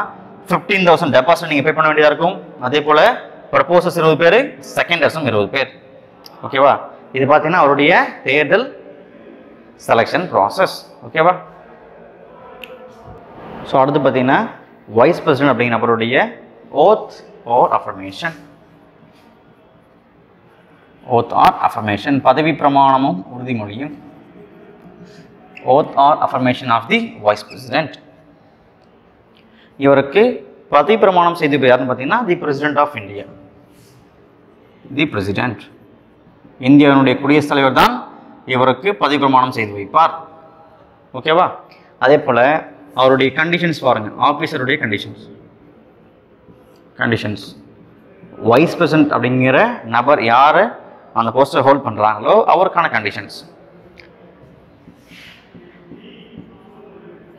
15,000 டெபாசிட் நீங்கள் பே பண்ண வேண்டியதாக இருக்கும். அதே போல் ப்ரொபோசர்ஸ் 20 பேர், செகண்டர்ஸும் 20 பேர். ஓகேவா? இது பார்த்தீங்கன்னா அவருடைய தேர்தல் செலெக்ஷன் ப்ராசஸ். ஓகேவா? ஸோ அடுத்து பார்த்தீங்கன்னா வைஸ் பிரசிடென்ட் அப்படிங்கிற நபருடைய oath or affirmation. Oath or affirmation, பதவி பிரமாணமும் உறுதிமொழியும். Oath or affirmation of the vice president. இவருக்கு பதவி பிரமாணம் செய்து யாருன்னு பார்த்தீங்கன்னா the president of India. The president, இந்தியாவினுடைய குடியரசுத் தலைவர் தான் இவருக்கு பதவி பிரமாணம் செய்து வைப்பார். ஓகேவா? அதே போல் அவருடைய கண்டிஷன்ஸ் பாருங்க, ஆஃபீஸருடைய கண்டிஷன்ஸ் வைஸ் பிரசிடென்ட் அப்படிங்கிற நபர் யார் அந்த போஸ்டர் ஹோல்ட் பண்ணுறாங்களோ அவருக்கான conditions.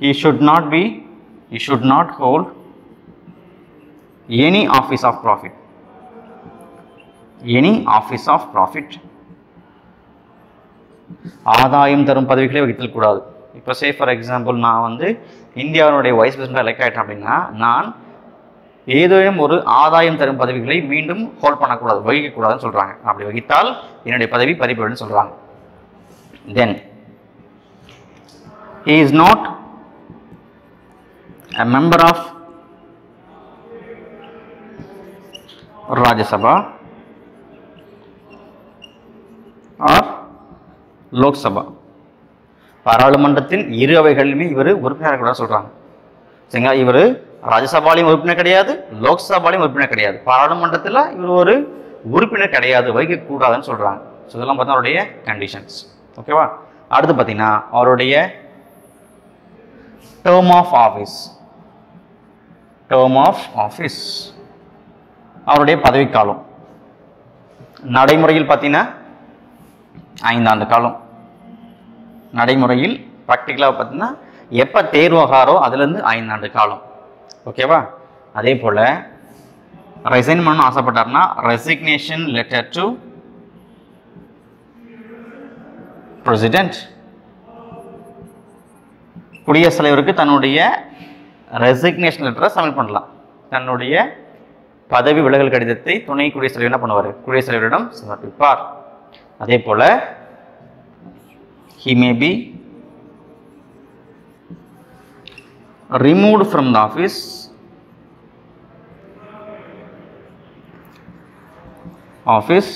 He should not hold any office of profit. ஆதாயம் தரும் பதவிகளை வகித்தல் கூடாது. இப்போ சே ஃபார் எக்ஸாம்பிள், நான் வந்து இந்தியாவினுடைய வைஸ் பிரசிடென்ட் எலெக்ட் ஆகிட்டேன் அப்படின்னா நான் ஏதேனும் ஒரு ஆதாயம் தரும் பதவிகளை மீண்டும் ஹோல்ட் பண்ணக்கூடாது, வகிக்கக்கூடாதுன்னு சொல்கிறாங்க. அப்படி வகித்தால் என்னுடைய பதவி பறிபோயிடும்னு சொல்கிறாங்க. தென் he is not a member of Rajya Sabha or Lok Sabha. பாராளுமன்றத்தின் இரு அவைகளிலுமே இவர் உறுப்பினர் கூட சொல்றாங்க. சரிங்களா? இவர் ராஜ்யசபாலையும் உறுப்பினர் கிடையாது, லோக்சபாலையும் உறுப்பினர் கிடையாது, பாராளுமன்றத்தில் இவர் ஒரு உறுப்பினர் கிடையாது, வகிக்கக்கூடாதுன்னு சொல்றாங்க. ஸோ இதெல்லாம் பார்த்தா அவருடைய கண்டிஷன்ஸ். ஓகேவா? அடுத்து பார்த்தீங்கன்னா அவருடைய டேர்ம் ஆஃப் ஆஃபீஸ், அவருடைய பதவிக்காலம். நடைமுறையில் பார்த்தீங்கன்னா 5 ஆண்டு காலம். நடைமுறையில் ப்ராக்டிக்கலாக பார்த்தீங்கன்னா எப்போ தேர்வாகாரோ அதுலேருந்து 5 ஆண்டு காலம். ஓகேவா? அதே போல் ரிசைன் பண்ணணும்னு ஆசைப்பட்டார்னா ரெசிக்னேஷன் லெட்டர் டு பிரசிடென்ட். குடியரசுத் தலைவருக்கு தன்னுடைய ரெசிக்னேஷன் லெட்டரை சப்மிட் பண்ணலாம். தன்னுடைய பதவி விலகல் கடிதத்தை துணை குடியரசுத் தலைவர் என்ன பண்ணுவார்? குடியரசுத் தலைவரிடம் சமர்ப்பிப்பார். அதே போல் he may be removed from the office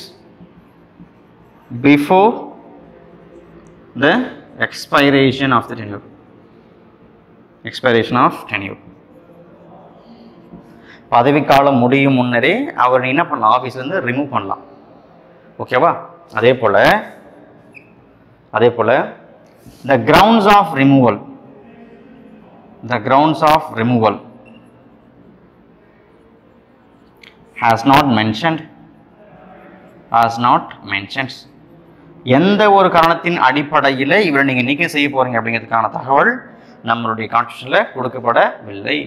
before the expiration of the tenure. பதவிக்காலம் முடியும் முன்னரே அவர் என்ன பண்ணலாம், ஆஃபீஸ்லேருந்து ரிமூவ் பண்ணலாம். ஓகேவா? அதே போல் the grounds of removal has not mentioned எந்த ஒரு காரணத்தின் அடிப்படையில் இவரை நீங்கள் நீக்கம் செய்ய போறீங்க அப்படிங்கிறதுக்கான தகவல் நம்மளுடைய கான்ஸ்டிடியூஷனில் கொடுக்கப்படவில்லை.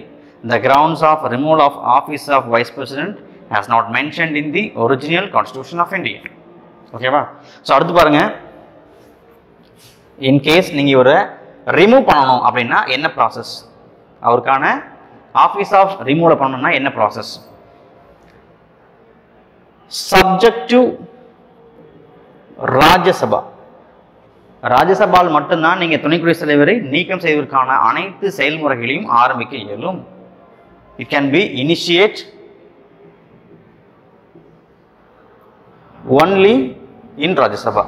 The grounds of removal of office of vice president has not mentioned in the original constitution of India. ஓகேவா? ஸோ அடுத்து பாருங்க, இன்கேஸ் நீங்கள் இவரை ரிமூவ் பண்ணணும் அப்படின்னா என்ன ப்ராசஸ், அவருக்கான ஆஃபீஸ் ஆஃப் ரிமூவ் பண்ணணும்னா என்ன ப்ராசஸ்? சப்ஜெக்ட் டு ராஜ்யசபால் மட்டும்தான் நீங்கள் துணை குடியரசுத் தலைவரை நீக்கம் செய்வதற்கான அனைத்து செயல்முறைகளையும் ஆரம்பிக்க இயலும். It can be initiate only in Rajya Sabha.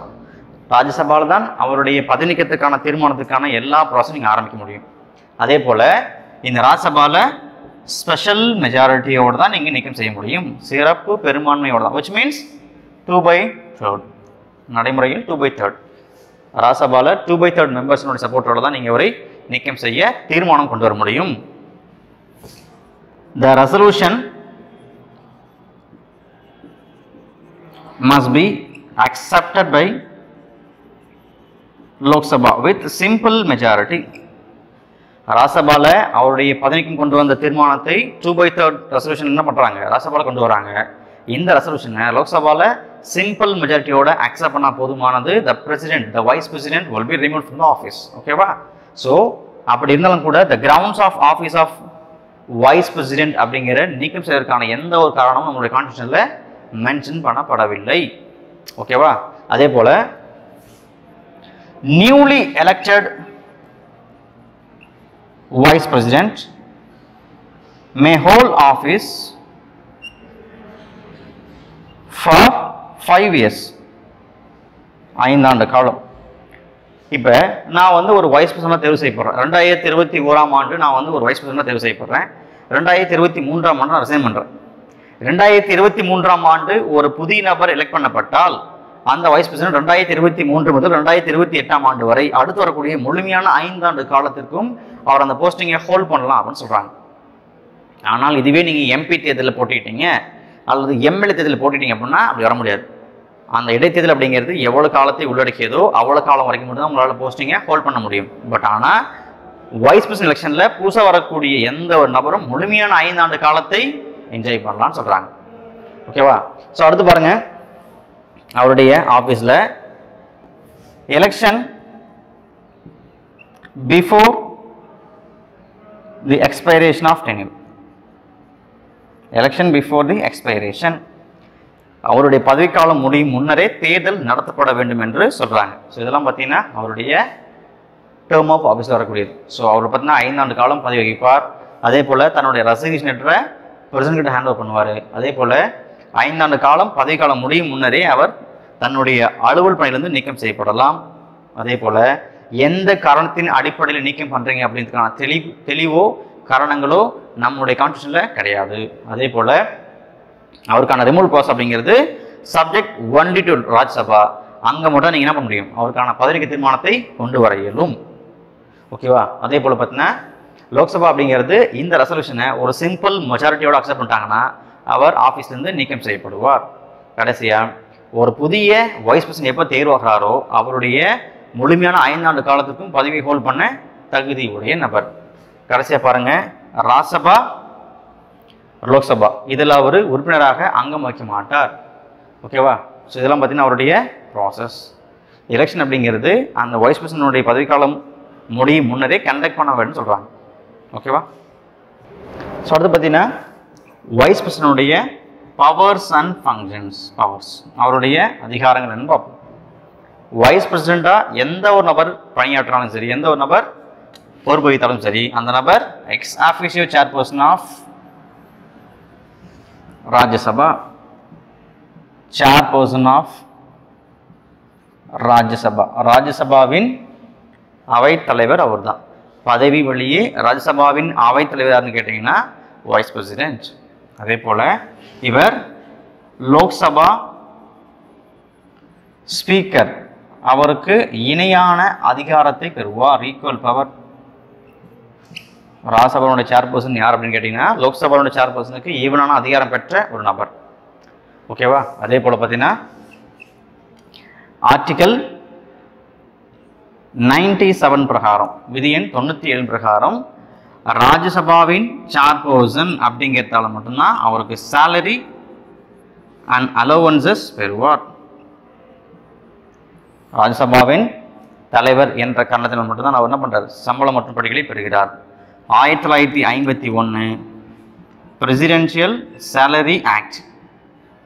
ராஜ்யசபாவில் தான் அவருடைய பதவி நீக்கத்துக்கான தீர்மானத்துக்கான எல்லா ப்ராசஸும் நீங்கள் ஆரம்பிக்க முடியும். அதே போல் இந்த ராஜ்யசபாவில் ஸ்பெஷல் மெஜாரிட்டியோடு தான் நீங்கள் நீக்கம் செய்ய முடியும், சிறப்பு பெரும்பான்மையோடு தான். which means 2/3 நடைமுறையில் 2/3 ராஜ்யசபாவில் 2/3 மெம்பர்ஸினுடைய சப்போர்ட்டோடு தான் நீங்கள் அவரை நீக்கம் செய்ய தீர்மானம் கொண்டு வர முடியும். The resolution must be accepted by Lok Sabha with simple majority. ராஜ்யசபாவில் அவருடைய பதவிக்கும் கொண்டு வந்த தீர்மானத்தை 2/3 ரெசல்யூஷன் என்ன பண்ணுறாங்க, ராஜ்யசபாவில் கொண்டு வராங்க. இந்த ரெசல்யூஷனை லோக்சபாவில் சிம்பிள் மெஜாரிட்டியோட அக்செப்ட் பண்ணால் போதுமானது. the vice president will be removed from the office. ஓகேவா? ஸோ அப்படி இருந்தாலும் கூட the grounds of office of vice president அப்படிங்கிற நீக்கம் செய்வதற்கான எந்த ஒரு காரணமும் நம்மளுடைய கான்ஸ்டிடியூஷன்ல மென்ஷன் பண்ணப்படவில்லை. ஓகேவா? அதே போல newly elected vice president may hold office for 5 years. 5 ஆண்டு காலம். இப்போ நான் வந்து ஒரு வைஸ் பிரசிடண்டாக தேர்வு செய்யப்படுறேன். 2021ஆம் ஆண்டு நான் வந்து ஒரு வைஸ் பிரசிடண்டாக தேர்வு செய்யப்படுறேன். 2023ஆம் ஆண்டு நான் ரிசைன் பண்ணுறேன். 2023ஆம் ஆண்டு ஒரு புதிய நபர் எலெக்ட் பண்ணப்பட்டால் அந்த வைஸ் பிரசிடண்ட் 2023 முதல் 2028ஆம் ஆண்டு வரை அடுத்து வரக்கூடிய முழுமையான 5 ஆண்டு காலத்திற்கும் அவர் அந்த போஸ்டிங்கை ஹோல்ட் பண்ணலாம் அப்படின்னு சொல்கிறாங்க. ஆனால் இதுவே நீங்கள் எம்பி தேர்தலில் போட்டிட்டீங்க அல்லது எம்எல்ஏ தேர்தலில் போட்டிட்டீங்க அப்படின்னா அப்படி வர முடியாது. அந்த இடைத்தேர்தல் அப்படிங்கிறது எவ்வளோ காலத்தை உள்ளடக்கியதோ அவ்வளோ காலம் வரைக்கும் மட்டும் தான் உங்களால் போஸ்டிங்கை ஹோல்ட் பண்ண முடியும். பட் ஆனால் வைஸ் பிரசிடண்ட் எலெக்ஷனில் புதுசாக வரக்கூடிய எந்த ஒரு நபரும் முழுமையான 5 ஆண்டு காலத்தை என்ஜாய் பண்ணலாம்னு சொல்கிறாங்க. ஓகேவா? ஸோ அடுத்து பாருங்க, அவருடைய ஆஃபீஸில் election before the expiration of tenure. Election before the expiration, அவருடைய பதவிக்காலம் முடியும் முன்னரே தேர்தல் நடத்தப்பட வேண்டும் என்று சொல்கிறாங்க. ஸோ இதெல்லாம் பார்த்தீங்கன்னா அவருடைய டேர்ம் ஆஃப் ஆஃபீஸில் வரக்கூடியது. ஸோ அவர் பார்த்தீங்கன்னா 5 ஆண்டு காலம் பதவி வகிப்பார். அதே போல் தன்னுடைய ரெசிக்னேஷன் லெட்டரை பிரசிடென்ட் கிட்ட ஹேண்ட் ஓவர் பண்ணுவார். அதே போல் 5 ஆண்டு காலம் பதவிக்காலம் முடியும் முன்னரே அவர் தன்னுடைய அலுவல் பணியிலிருந்து நீக்கம் செய்யப்படலாம். அதே போல் எந்த காரணத்தின் அடிப்படையில் நீக்கம் பண்ணுறீங்க அப்படின்றதுக்கான தெளிவோ காரணங்களோ நம்மளுடைய கான்ஸ்டிடியூஷனில் கிடையாது. அதே போல் அவருக்கான ரிமூவல் ப்ராசஸ் அப்படிங்கிறது சப்ஜெக்ட் ஒன்லி டு ராஜ்யசபா. அங்கே மட்டும் நீங்கள் என்ன பண்ண முடியும், அவருக்கான பதவிக்கு தீர்மானத்தை கொண்டு வர இயலும். ஓகேவா? அதே போல் பார்த்தீங்கன்னா லோக்சபா அப்படிங்கிறது இந்த ரெசல்யூஷனை ஒரு சிம்பிள் மெஜாரிட்டியோட அக்செப்ட் பண்ணிட்டாங்கன்னா அவர் ஆஃபீஸ்லேருந்து நீக்கம் செய்யப்படுவார். கடைசியாக ஒரு புதிய வைஸ் பிரசிடென்ட் எப்போ தேர்வாகிறாரோ அவருடைய முழுமையான 5 ஆண்டு காலத்துக்கும் பதவி ஹோல்ட் பண்ண தகுதி உடைய நபர். கடைசியாக பாருங்கள், ராஜ்யசபா லோக்சபா இதில் அவர் உறுப்பினராக அங்கம் வகிக்க மாட்டார். ஓகேவா? ஸோ இதெல்லாம் பார்த்தீங்கன்னா அவருடைய ப்ராசஸ். எலெக்ஷன் அப்படிங்கிறது அந்த வைஸ் பிரசிடென்ட்டுடைய பதவிக்காலம் முடியும் முன்னரே கண்டக்ட் பண்ண வேண்டும் சொல்கிறாங்க. ஓகேவா? ஸோ அடுத்து பார்த்தீங்கன்னா வைஸ் பிரசிடென்ட்டுடைய பவர்ஸ் அண்ட் ஃபங்க்ஷன்ஸ். அவருடைய அதிகாரங்கள் என்ன பார்ப்போம். வைஸ் பிரசிடெண்டா எந்த ஒரு நபர் பணியாற்றினாலும் சரி, எந்த ஒரு நபர் பொறுப்பு வகித்தாலும் சரி, அந்த நபர் ex officio chairperson of Rajya Sabha, chairperson of Rajya Sabha, ராஜ்யசபாவின் அவைத்தலைவர் அவர் தான். பதவி வழியே ராஜ்யசபாவின் அவைத்தலைவர் யாருன்னு கேட்டீங்கன்னா வைஸ் பிரசிடென்ட். அதே போல இவர் லோக்சபா ஸ்பீக்கர், அவருக்கு இணையான அதிகாரத்தை பெறுவார், ஈக்குவல் பவர். ராஜ்யசபாவோட சேர்பர்சன் யார் அப்படின்னு கேட்டீங்கன்னா லோக்சபாவோட சேர்பர்சனுக்கு ஈவனான அதிகாரம் பெற்ற ஒரு நபர். ஓகேவா? அதே போல பார்த்தீங்கன்னா ஆர்டிகல் 97 பிரகாரம், விதி எண் 97 பிரகாரம் ராஜ்யசபாவின் சேர்பர்சன் அப்படிங்கிறதால மட்டும்தான் அவருக்கு சேலரி அண்ட் அலோவன்சஸ் பெறுவார். ராஜ்யசபாவின் தலைவர் என்ற காரணத்தினால் மட்டும்தான் அவர் என்ன பண்றார், சம்பளம் மற்றும் படிகளை பெறுகிறார். 1951 பிரசிடென்ஷியல் சேலரி ஆக்ட்,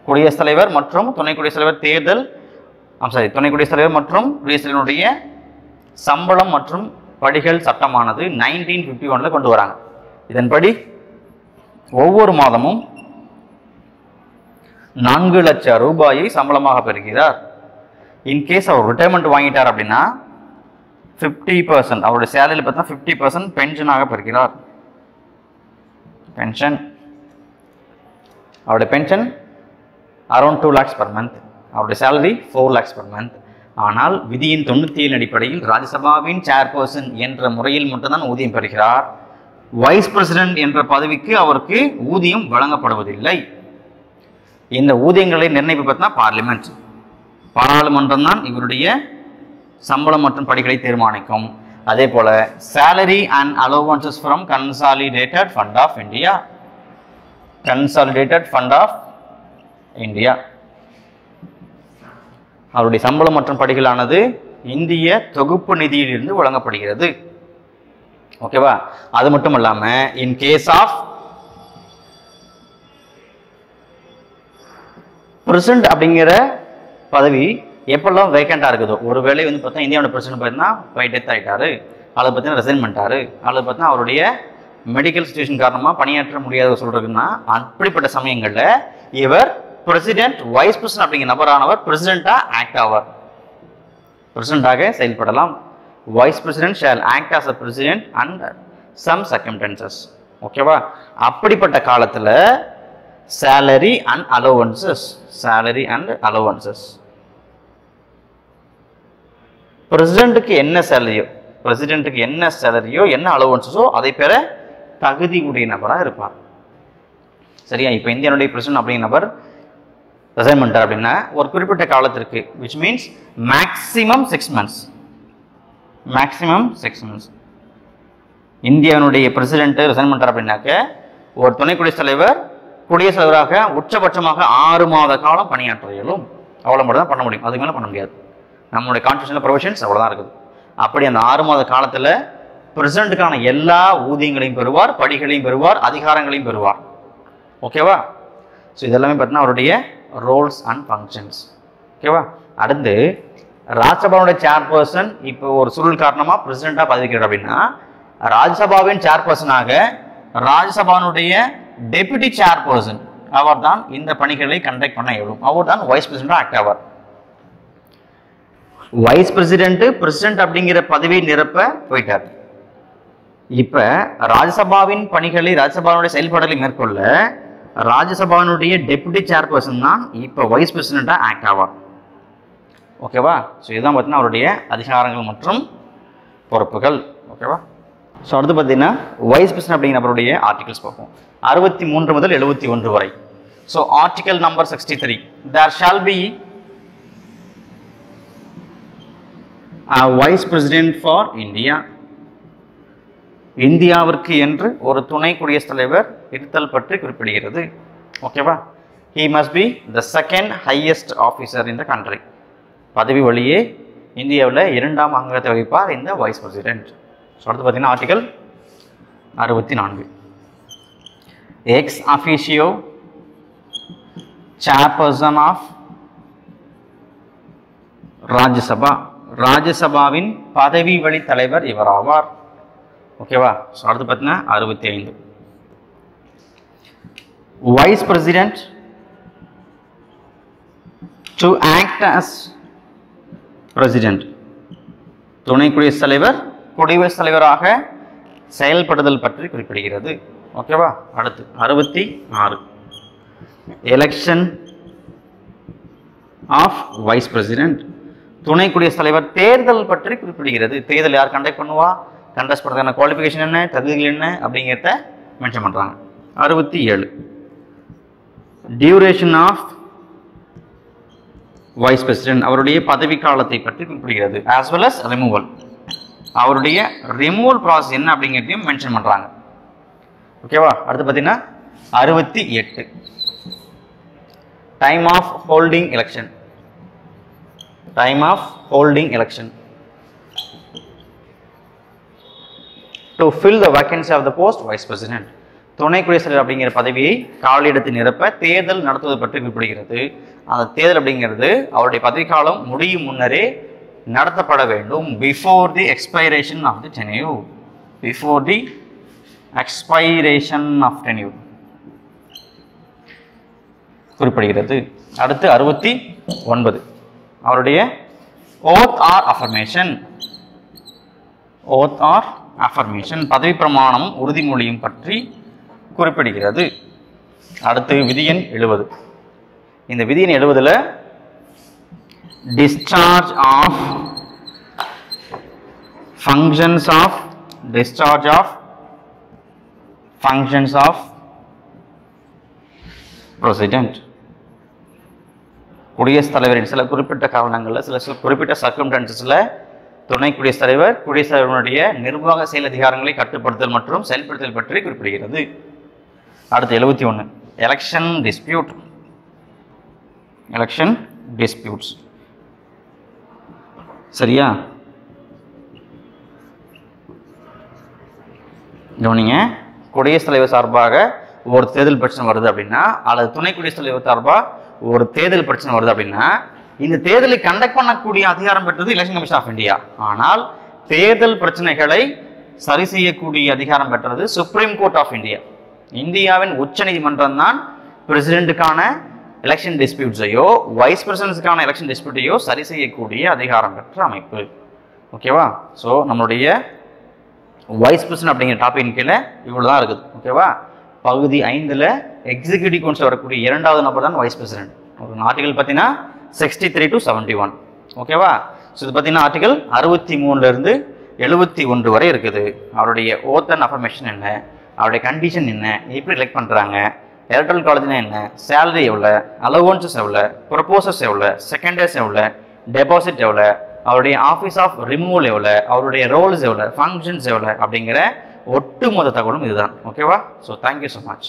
குடியரசுத் தலைவர் மற்றும் துணை குடியரசுத் தலைவர் தேர்தல், துணை குடியரசுத் தலைவர் மற்றும் குடியரசுத் தலைவருடைய சம்பளம் மற்றும் படிகள் சட்டமானது 1951 கொண்டு வராங்க. இதன்படி ஒவ்வொரு மாதமும் 4 லட்சம் ரூபாயை சம்பளமாக பெறுகிறார். இன்கேஸ் அவர் ரிட்டையர்மெண்ட் வாங்கிட்டார் அப்படின்னா 50%, அவருடைய சேலரியில் பார்த்தா 50% பென்ஷனாக பெறுகிறார். பென்ஷன், அவருடைய pension around 2 lakhs per month, அவருடைய சேலரி 4 lakhs per month. ஆனால் விதியின் 97 அடிப்படையில் ராஜ்யசபாவின் சேர்பர்சன் என்ற முறையில் மட்டும்தான் ஊதியம் பெறுகிறார். வைஸ் பிரசிடென்ட் என்ற பதவிக்கு அவருக்கு ஊதியம் வழங்கப்படுவதில்லை. இந்த ஊதியங்களை நிர்ணயிப்பதுனா பார்லிமெண்ட், பாராளுமன்றம் தான் இவருடைய சம்பளம் மற்றும் படிகளை தீர்மானிக்கும். அதே போல salary and allowances from consolidated fund of India, consolidated fund of India, அவருடைய சம்பளம் மற்றும் படிகளானது இந்திய தொகுப்பு நிதியிலிருந்து வழங்கப்படுகிறது. ஓகேவா? அது மட்டும் இல்லாம இன் கேஸ் ஆஃப் பிரசிடென்ட் அப்படிங்கிற பதவி எப்பெல்லாம் வேக்கண்டா இருக்குதோ, ஒருவேளை வந்து பார்த்தா இந்தியாவோட பிரசிடென்ட் பார்த்தீங்கன்னா டெத் ஆகிட்டாரு, அதை பற்றின ரிசைன் பண்ணிட்டாரு, அதை பார்த்தீங்கன்னா அவருடைய மெடிக்கல் சிச்சுவேஷன் காரணமாக பணியாற்ற முடியாத சொல்றதுன்னா அப்படிப்பட்ட சமயங்களில் இவர் பிரசிடென்ட், வைஸ் பிரசிடென்ட் அப்படிங்கிற நபரானவர் பிரசிடென்டா ஆக்ட் ஆவார், பிரசிடென்டாக செயல்படலாம். Vice president shall act as a president under some circumstances. ஓகேவா? அப்படிப்பட்ட காலத்தில் salary and allowances, salary and allowances, பிரசிடென்ட்டுக்கு என்ன சேலரியோ, பிரசிடென்ட்டுக்கு என்ன சேலரியோ என்ன அலோவன்ஸஸோ அதை பெற தகுதி உடைய நபராக இருப்பார். சரியா? இப்போ இந்தியாவுடைய பிரசிடென்ட் அப்படிங்கிற நபர் ரிசைன் பண்ணிட்டார் அப்படின்னா ஒரு குறிப்பிட்ட காலத்திற்கு, which means maximum 6 months, maximum 6 months இந்தியாவுடைய பிரசிடென்ட் ரிசைன் பண்ணிட்டார் அப்படின்னாக்க ஒரு துணை குடியரசுத் தலைவர் குடியரசுத் தலைவராக உச்சபட்சமாக 6 மாத காலம் பணியாற்ற இயலும். அவ்வளோ மட்டும் தான் பண்ண முடியும், அதுக்கு மேலே பண்ண முடியாது. நம்மளுடைய கான்ஸ்டிடியூஷனல் ப்ரொவிஷன்ஸ் அவ்வளோதான் இருக்குது. அப்படி அந்த 6 மாத காலத்தில் பிரசிடென்ட்டுக்கான எல்லா ஊதியங்களையும் பெறுவார், படிகளையும் பெறுவார், அதிகாரங்களையும் பெறுவார். ஓகேவா? ஸோ இதெல்லாமே பார்த்தீங்கன்னா அவருடைய ரோல்ஸ் அண்ட் ஃபங்க்ஷன்ஸ். ஓகேவா? அடுத்து ராஜ்யசபாவுடைய சேர்பர்சன் இப்போ ஒரு சூழல் காரணமாக பிரசிடென்ட்டாக பதவிக்கிறார் அப்படின்னா ராஜ்யசபாவின் சேர்பர்சனாக ராஜ்யசபாவுடைய டெபுட்டி சேர்பர்சன் அவர் தான் இந்த பணிகளை கண்டக்ட் பண்ண இயலும். அவர் தான் வைஸ் பிரசிடென்ட்டாக ஆக்ட் ஆவார். வைஸ் பிரசிடென்ட் பிரசிடென்ட் அப்படிங்கிற பதவியை நிரப்ப போயிட்டார். இப்ப ராஜ்யசபாவின் பணிகளை, ராஜ்யசபாவுடைய செயல்பாடுகளை மேற்கொள்ள ராஜ்யசபாவினுடைய டெபுட்டி சேர்பர்சன் தான் இப்ப வைஸ் பிரசிடென்ட்டா ஆக்ட் ஆவார். ஓகேவா? ஸோ இதுதான் பார்த்தீங்கன்னா அவருடைய அதிகாரங்கள் மற்றும் பொறுப்புகள். ஓகேவா? ஸோ அடுத்து பார்த்தீங்கன்னா வைஸ் பிரசிடென்ட் அப்படிங்கிற நபருடைய ஆர்டிகல்ஸ் பார்ப்போம். 63 முதல் 71 வரை. So article number 63, there shall be a vice president for India. இந்தியாவிற்கு என்று ஒரு துணை குடியரசுத் தலைவர் இருத்தல் பற்றி குறிப்பிடுகிறது. ஓகேவா? he must be the second highest officer in the country. பதவி வழியே இந்தியாவில் 2ஆம் அங்கத்தை வகிப்பார் இந்த வைஸ் பிரசிடென்ட். ஸோ அடுத்து பார்த்தீங்கன்னா article 64, ex officio chairperson of Rajya Sabha. ராஜ்யசபாவின் பதவி வழி தலைவர் இவர் ஆவார். ஓகேவா? ஸோ அடுத்து பார்த்தீங்கன்னா 65. Vice president to act as president. துணை குடியரசுத் தலைவர் குடியரசுத் தலைவராக செயல்படுதல் பற்றி குறிப்பிடுகிறது. ஓகேவா? அடுத்து 66. Election of vice president. துணை குடியரசுத் தலைவர் தேர்தல் பற்றி குறிப்பிடுகிறது. தேர்தல் யார் கண்டக்ட் பண்ணுவா, கண்டஸ்ட் பண்ணுறதுக்கான குவாலிஃபிகேஷன் என்ன, தகுதிகள் என்ன அப்படிங்கிறத மென்ஷன் பண்ணுறாங்க. 67. Duration of vice president. அவருடைய பதவி காலத்தை பற்றி குறிப்பிடுகிறது. As well as removal. அவருடைய ரிமூவல் ப்ராசஸ் என்ன அப்படிங்கிறதையும் மென்ஷன் பண்ணுறாங்க. ஓகேவா? அடுத்து பார்த்தீங்கன்னா 68. Time of holding election. Time of holding election to fill the vacancy of the post vice president. துணை குடியரசுத் தலைவர் அப்படிங்கிற பதவியை காலியிடத்தை நிரப்ப தேர்தல் நடத்துவது பற்றி குறிப்பிடுகிறது. அந்த தேர்தல் அப்படிங்கிறது அவருடைய பதவிக்காலம் முடியும் முன்னரே நடத்தப்பட வேண்டும். Before the expiration of the tenure. Before the expiration of tenure குறிப்பிடுகிறது. அடுத்து 69. அவருடைய oath or affirmation. Oath or affirmation பதவி பிரமாணமும் உறுதிமொழியும் பற்றி குறிப்பிடுகிறது. அடுத்து விதி எண் 70. இந்த விதி எண் 70ல் discharge of functions of discharge of functions of president. குடியரசுத் தலைவரின் சில குறிப்பிட்ட காரணங்களில் சில குறிப்பிட்ட சர்க்கம்ஸ்டன்சஸில் துணை குடியரசுத் தலைவர் குடியரசுத் தலைவருடைய நிர்வாக செயல் அதிகாரங்களை கட்டுப்படுத்தல் மற்றும் செயல்படுத்தல் பற்றி குறிப்பிடுகிறது. அடுத்து 71. Election dispute. Election disputes. சரியா? கவனிங்க. குடியரசுத் தலைவர் சார்பாக ஒரு தேர்தல் பிரச்சனை வருது அப்படின்னா, அல்லது துணை குடியரசுத் தலைவர் சார்பாக ஒரு தேர்தல் பிரச்சனை வருது அப்படின்னா, இந்த தேர்தலை கண்டக்ட் பண்ணக்கூடிய அதிகாரம் பெற்றது எலெக்ஷன் கமிஷன் ஆஃப் இந்தியா. ஆனால் தேர்தல் பிரச்சனைகளை சரி செய்யக்கூடிய அதிகாரம் பெற்றது சுப்ரீம் கோர்ட் ஆஃப் இந்தியா. இந்தியாவின் உச்ச நீதிமன்றம் தான் பிரசிடென்ட்டுக்கான எலெக்ஷன் டிஸ்பியூட்ஸையோ வைஸ் பிரசிடென்ட்ஸுக்கான எலெக்ஷன் டிஸ்பியூட்டையோ சரி செய்யக்கூடிய அதிகாரம் பெற்ற அமைப்பு. ஓகேவா? ஸோ நம்மளுடைய வைஸ் பிரசிடென்ட் அப்படிங்கிற டாபிக் கீழே இவ்வளோ தான் இருக்குது. ஓகேவா? பகுதி 5ல் எக்ஸிக்யூட்டிவ் கவுன்சில் வரக்கூடிய 2வது நபர் தான் வைஸ் பிரசிடென்ட். ஒரு ஆர்டிகல் பார்த்தீங்கன்னா 63 to 71. ஓகேவா? ஸோ இது பார்த்தீங்கன்னா ஆர்டிகல் 63லேருந்து 71 வரை இருக்குது. அவருடைய ஓத் அண்ட் அஃபர்மேஷன் என்ன, அவருடைய கண்டிஷன் என்ன, எப்படி எலெக்ட் பண்ணுறாங்க, எலக்ட்ரல் காலேஜ்னா என்ன, சேலரி எவ்வளோ, அலோவன்சஸ் எவ்வளோ, ப்ரொபோசஸ் எவ்வளோ, செகண்டர்ஸ் எவ்வளோ, டெபாசிட் எவ்வளோ, அவருடைய ஆஃபீஸ் ஆஃப் ரிமூவல் எவ்வளோ, அவருடைய ரோல்ஸ் எவ்வளோ, ஃபங்க்ஷன்ஸ் எவ்வளோ அப்படிங்கிற ஒட்டுமொத்த தகவலும் இதுதான். ஓகேவா? So thank you so much.